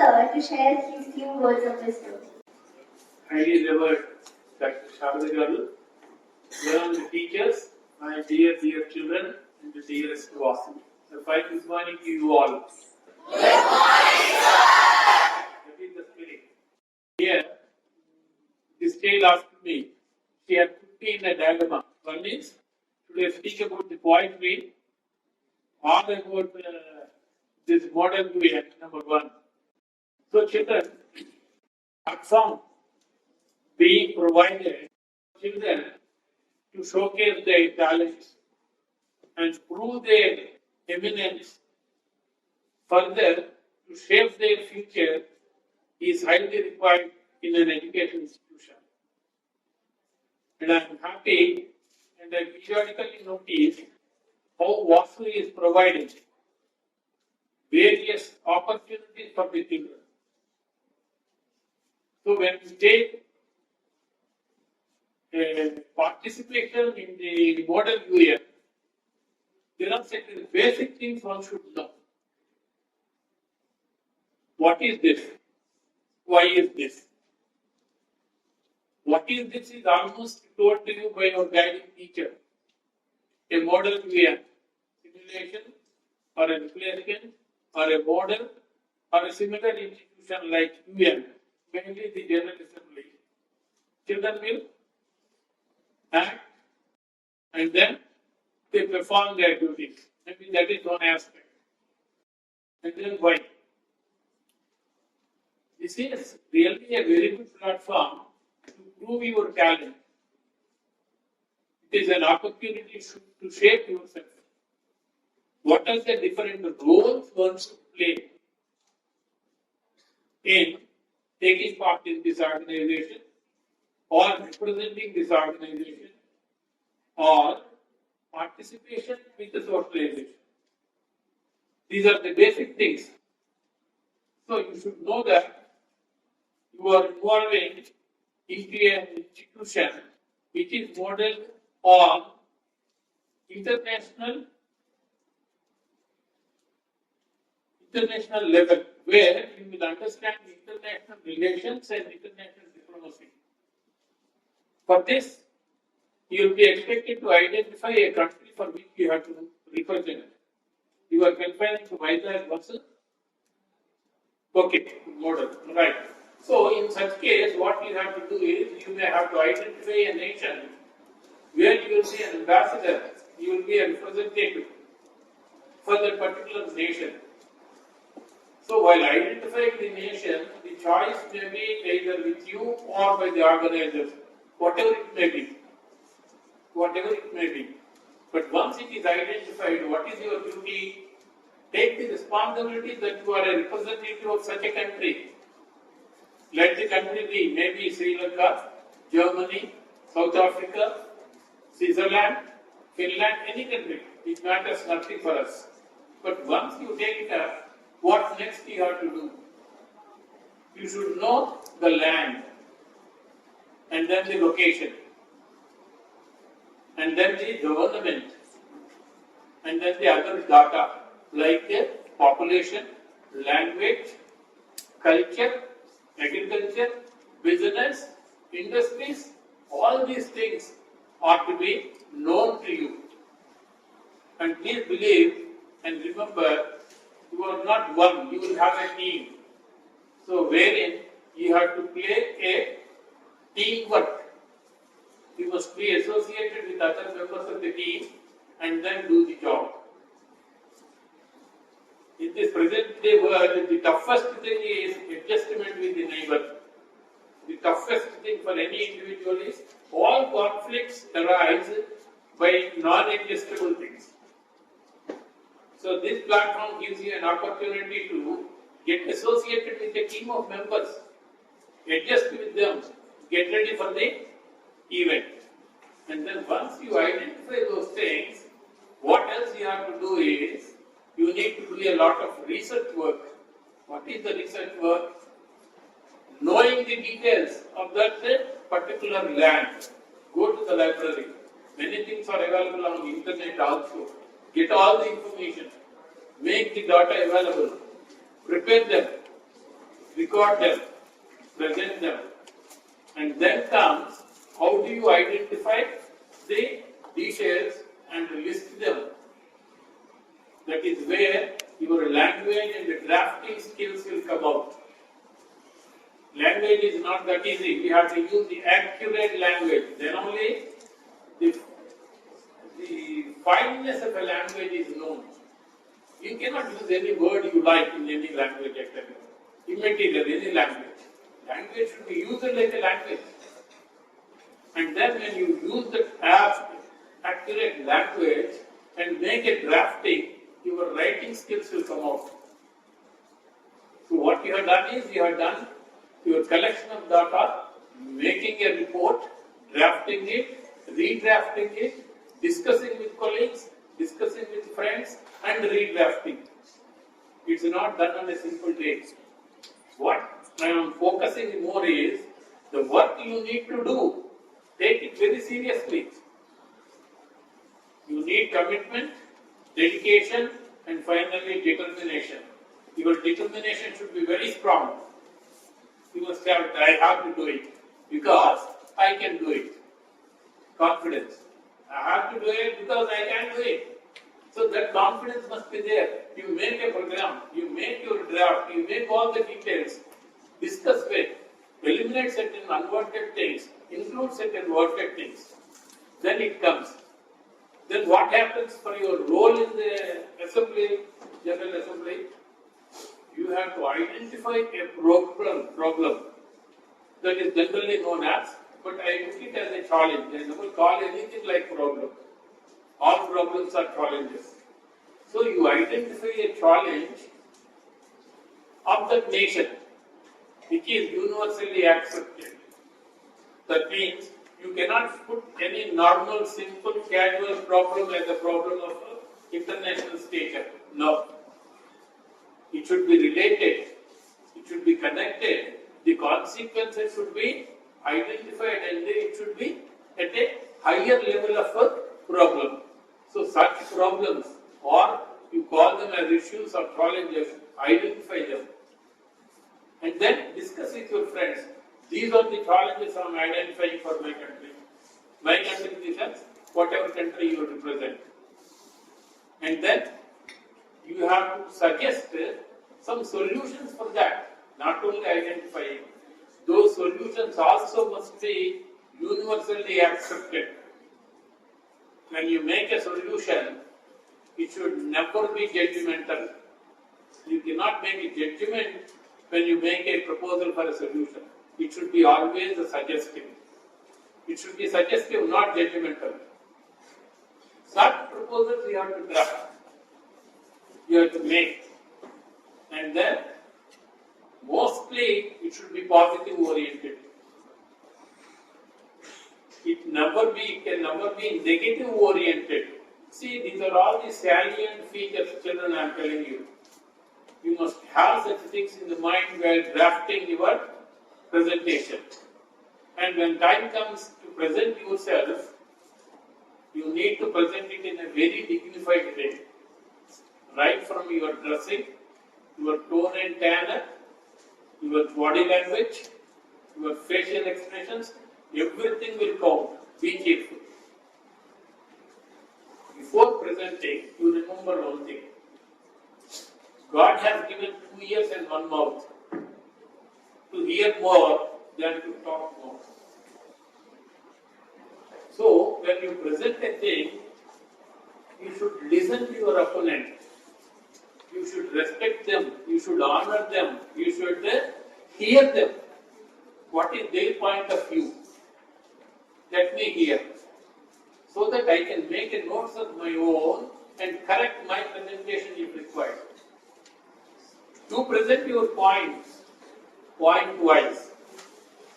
sir to share his few words of wisdom. Highly revered Dr. Learned teachers, my dear children, and the dearest Vasu. The fine good morning to you all. Good morning, sir! That is the spirit. Here, this child asked me, she had put me in a dilemma. One is, should I speak about the poetry or about this modern way, number one. So children, platform being provided for children to showcase their talents and prove their eminence further to shape their future is highly required in an education institution. And I am happy and I periodically notice how Vasu is providing various opportunities for the children. So when we take participation in the model UAM, there are certain basic things one should know. What is this? Why is this? What is this is almost told to you by your guiding teacher. A model UAM, simulation or a replacement or a model or a similar institution like UAM, mainly the General Assembly. Children will act and then they perform their duties. Maybe that is one aspect. And then why? This is really a very good platform to prove your talent. It is an opportunity to shape yourself. What are the different roles one should play in taking part in this organization or representing this organization or participation with the socialization. These are the basic things. So you should know that you are involving into an institution which is modeled on international level, where you will understand international relations and international diplomacy. For this, you will be expected to identify a country for which you have to represent. You are confining to Vizag also? Okay, model, right. So in such case, what you have to do is, you may have to identify a nation where you will be an ambassador, you will be a representative for that particular nation. So while identifying the nation, the choice may be either with you or by the organizers, whatever it may be. Whatever it may be. But once it is identified, what is your duty? Take the responsibility that you are a representative of such a country. Let the country be maybe Sri Lanka, Germany, South Africa, Switzerland, Finland, any country. It matters nothing for us. But once you take it up, what next you have to do? You should know the land and then the location and then the government and then the other data like the population, language, culture, agriculture, business, industries, all these things are to be known to you. And please believe and remember, you are not one, you will have a team. So wherein you have to play a teamwork. You must be associated with other members of the team and then do the job. In this present day world, the toughest thing is adjustment with the neighbor. The toughest thing for any individual is all conflicts arise by non-adjustable things. So this platform gives you an opportunity to get associated with a team of members, adjust with them, get ready for the event. And then once you identify those things, what else you have to do is, you need to do a lot of research work. What is the research work? Knowing the details of that particular land. Go to the library. Many things are available on the internet also. Get all the information. Make the data available. Prepare them. record them, present them, and then comes how do you identify the details and list them. That is where your language and the drafting skills will come out. Language is not that easy. We have to use the accurate language. Then only the fineness of a language is known. You cannot use any word you like in any language actually. Immaterial, any language. Language should be used like a language. And then when you use the accurate language and make a drafting, your writing skills will come out. So what you have done is you have done your collection of data, making a report, drafting it, redrafting it, discussing with colleagues, discussing with friends, and redrafting. It's not done on a simple day. What I am focusing more is the work you need to do. Take it very seriously. You need commitment, dedication, and finally determination. Your determination should be very strong. You must have, I have to do it because I can do it. Confidence. I have to do it because I can do it. So that confidence must be there. You make a program, you make your draft, you make all the details, discuss it, eliminate certain unwanted things, include certain wanted things. Then it comes. Then what happens for your role in the assembly, General Assembly? You have to identify a problem that is generally known as, but I took it as a challenge. I never call anything like problem. All problems are challenges. So you identify a challenge of the nation, which is universally accepted. That means you cannot put any normal, simple, casual problem as a problem of international stature. No. It should be related. It should be connected. The consequences should be identified and it should be at a higher level of a problem. So such problems, or you call them as issues or challenges, identify them. And then discuss with your friends. These are the challenges I am identifying for my country. My country in the sense, whatever country you represent. And then you have to suggest some solutions for that. Not only identifying, those solutions also must be universally accepted. When you make a solution, it should never be judgmental. You cannot make a judgment when you make a proposal for a solution. It should be always a suggestive. It should be suggestive, not judgmental. Such proposals you have to draft. You have to make. And then, mostly, it should be positive oriented. It can never be negative oriented. See, these are all the salient features, children, I am telling you. You must have such things in the mind while drafting your presentation. And when time comes to present yourself, you need to present it in a very dignified way. Right from your dressing, your tone and manner, your body language, your facial expressions, everything will count. Be careful. Before presenting, you remember one thing. God has given 2 ears and 1 mouth to hear more than to talk more. So, when you present a thing, you should listen to your opponent. You should respect them. You should honor them. You should hear them. What is their point of view? Let me hear. So that I can make a notes of my own and correct my presentation if required. To present your points, point-wise,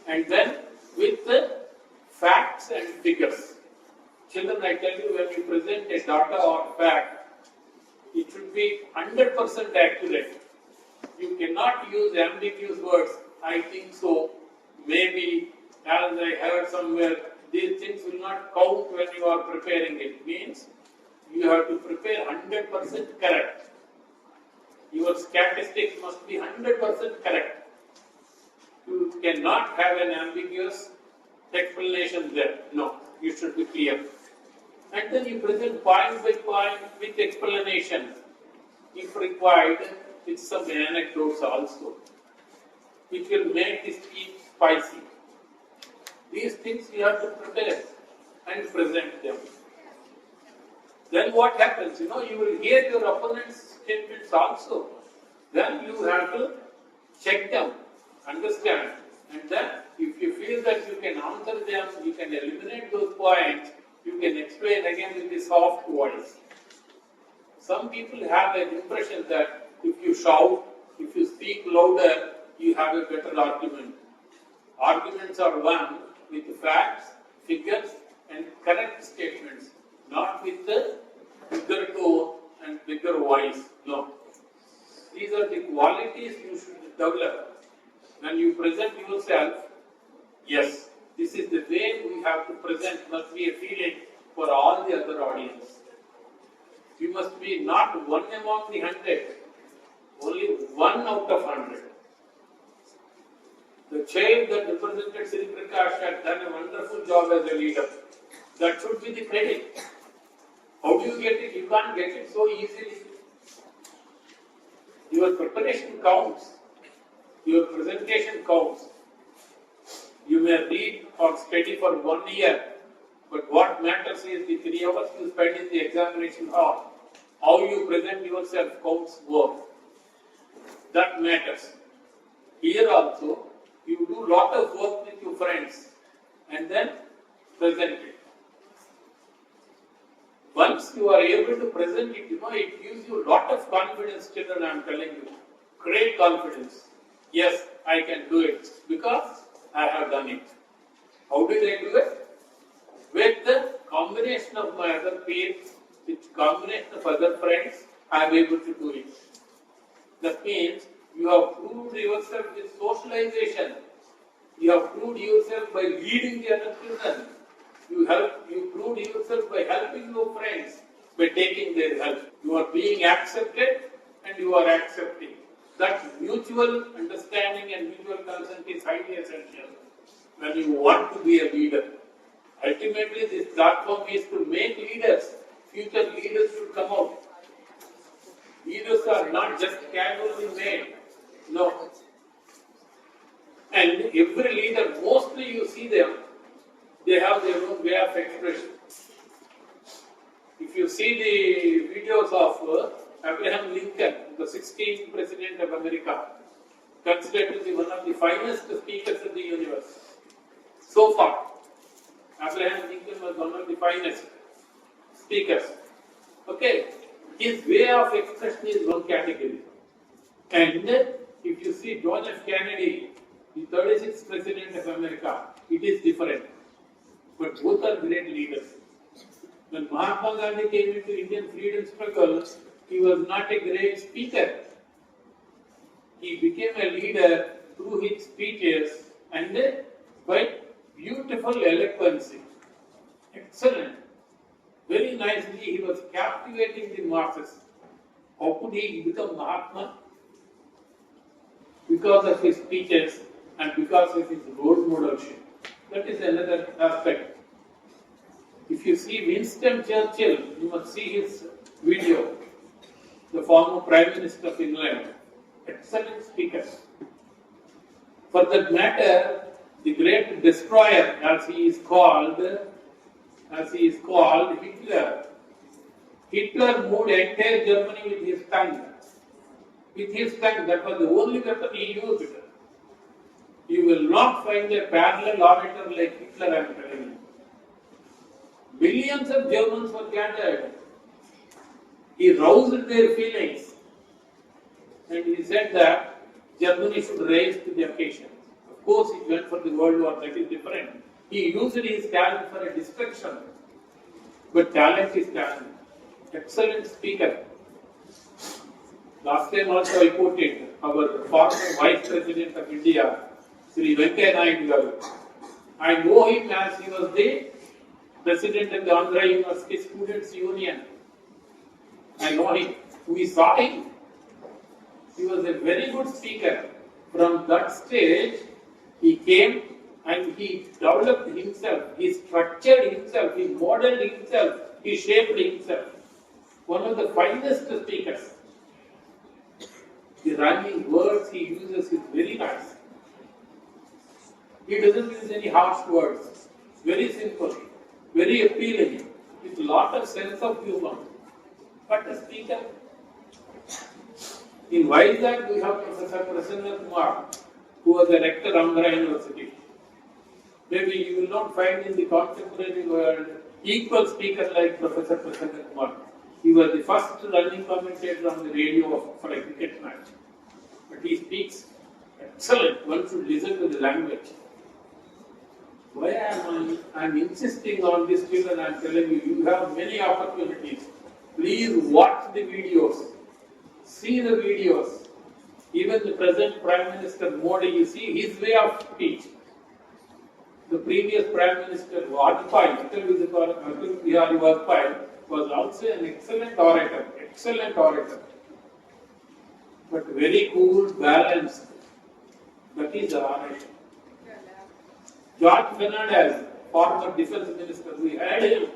and then with the facts and figures. Children, I tell you, when you present a data or fact, it should be 100% accurate. You cannot use ambiguous words. I think so, maybe, as I heard somewhere, these things will not count when you are preparing it. Means you have to prepare 100% correct. Your statistics must be 100% correct. You cannot have an ambiguous explanation there. No, you should be clear. And then you present point by point with explanation, if required, with some anecdotes also, which will make the speech spicy. These things you have to prepare and present them. Then what happens? You will hear your opponent's statements also. Then you have to check them, understand, and then if you feel that you can answer them, you can eliminate those points, you can explain again with a soft voice. Some people have an impression that if you shout, if you speak louder, you have a better argument. Arguments are won with facts, figures, and correct statements, not with the bigger tone and bigger voice. No. These are the qualities you should develop. When you present yourself, yes, this is the way we have to present, must be a feeling for all the other audience. You must be not one among the 100, only 1 out of 100. The child that represented Sri Prakash had done a wonderful job as a leader. That should be the credit. How do you get it? You can't get it so easily. Your preparation counts. Your presentation counts. You may read or study for 1 year, but what matters is the 3 hours you spend in the examination hall. How you present yourself counts more. That matters. Here also, you do lot of work with your friends and then present it. Once you are able to present it, it gives you a lot of confidence, children, I am telling you. Great confidence. Yes, I can do it because I have done it. How did I do it? With the combination of my other peers, with combination of other friends, I am able to do it. That means you have proved yourself with socialization. You have proved yourself by leading the other children. You proved yourself by helping your friends, by taking their help. You are being accepted and you are accepting. That mutual understanding and mutual consent is highly essential when you want to be a leader. Ultimately, this platform is to make leaders. Future leaders should come out. Leaders are not just casually made. No. And every leader, mostly you see them, they have their own way of expression. If you see the videos of Abraham Lincoln, the 16th President of America, considered to be one of the finest speakers in the universe. So far, Abraham Lincoln was one of the finest speakers. Okay, his way of expression is one category. And if you see John F. Kennedy, the 36th President of America, it is different. But both are great leaders. When Mahatma Gandhi came into Indian freedom struggle, he was not a great speaker. He became a leader through his speeches and by beautiful eloquence. Excellent. Very nicely, he was captivating the masses. How could he become Mahatma? Because of his speeches and because of his role modelship. That is another aspect. If you see Winston Churchill, you must see his video. The former Prime Minister of England. Excellent speaker. For that matter, the great destroyer, as he is called, Hitler. Hitler moved entire Germany with his tongue. With his tongue, that was the only weapon he used. You will not find a parallel orator like Hitler, I am telling you. Millions of Germans were gathered. He roused their feelings and he said that Germany should rise to the occasion. Of course, he went for the World War, that is different. He used his talent for a destruction. But talent is talent. Excellent speaker. Last time also I quoted our former Vice President of India, Sri Vidyaniketan. I know him as he was the President of the Andhra University Students' Union. I know him. We saw him. He was a very good speaker. From that stage, He came and he developed himself, he structured himself, he modeled himself, he shaped himself. One of the finest speakers. The rhyming words he uses is very nice. He doesn't use any harsh words. Very simple, very appealing, with a lot of sense of humor. But a speaker. In Vizag, we have Professor Prasanna Kumar, who was the rector of Andhra University. Maybe you will not find in the contemporary world equal speaker like Professor Prasanna Kumar. He was the first running commentator on the radio for a cricket match. But he speaks excellent. One should listen to the language. Why am I insisting on this, children? I am telling you, you have many opportunities. Please watch the videos. See the videos. Even the present Prime Minister Modi, you see his way of speech. The previous Prime Minister Vajpayee, Atal Bihari Vajpayee, was also an excellent orator. But very cool, balanced. That is the orator. George Fernandez, former defense minister, we had him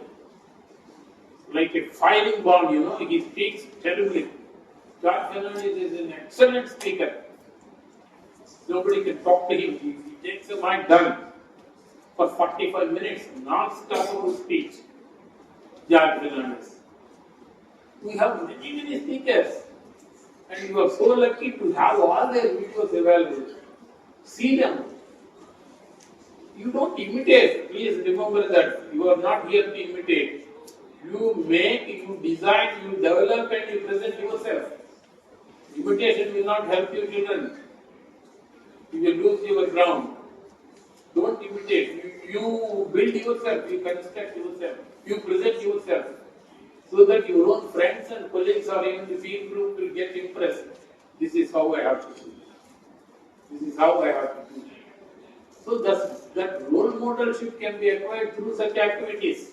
like a firing bomb, he speaks terribly. George Fernandez is an excellent speaker. Nobody can talk to him. He takes a mic down for 45 minutes, non-stop speech. George Fernandez. We have many speakers, and you are so lucky to have all their videos available. See them. You don't imitate. Please remember that you are not here to imitate. You make, you design, you develop, and you present yourself. Imitation will not help you, children. You will lose your ground. Don't imitate. You build yourself, you construct yourself, you present yourself, so that your own friends and colleagues or even the field group will get impressed. This is how I have to do. This is how I have to do. So that role modelship can be acquired through such activities.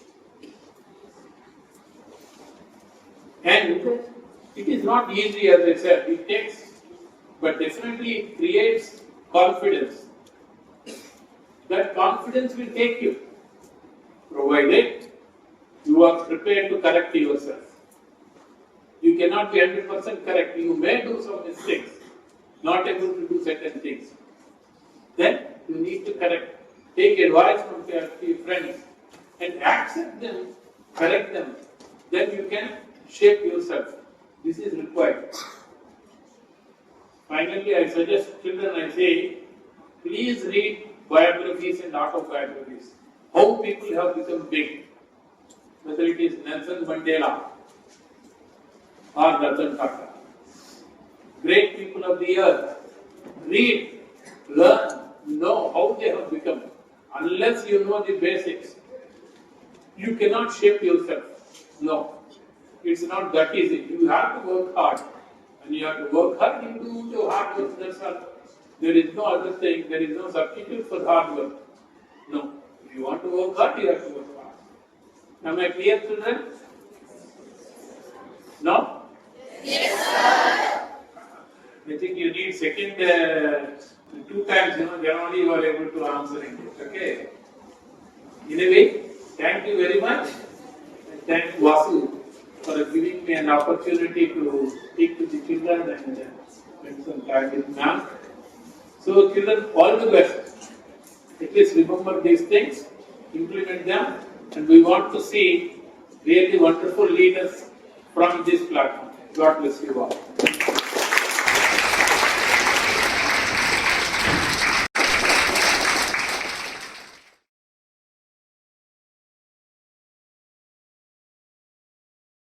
And it is not easy, as I said. It takes, but definitely it creates confidence. That confidence will take you, provided you are prepared to correct yourself. You cannot be 100% correct. You may do some mistakes, not able to do certain things. Then you need to correct. Take advice from your friends and accept them, correct them. Then you can shape yourself. This is required. Finally, I suggest children, I say, please read biographies and autobiographies. How people have become big. Whether it is Nelson Mandela or Ratan Tata. Great people of the earth. Read, learn, know how they have become. Unless you know the basics, you cannot shape yourself. No, it's not that easy. You have to work hard. And you have to work hard, you do your hard work, that's all. There is no other thing, there is no substitute for hard work. No, if you want to work hard, you have to work hard. Am I clear, children? No? Yes, sir. I think you need second, 2 times, then only you are able to answer it. Okay? Anyway, thank you very much. And thank Vasu for giving me an opportunity to speak to the children and spend some time with ma'am. So children, all the best. At least remember these things, implement them, and we want to see really wonderful leaders from this platform. God bless you all.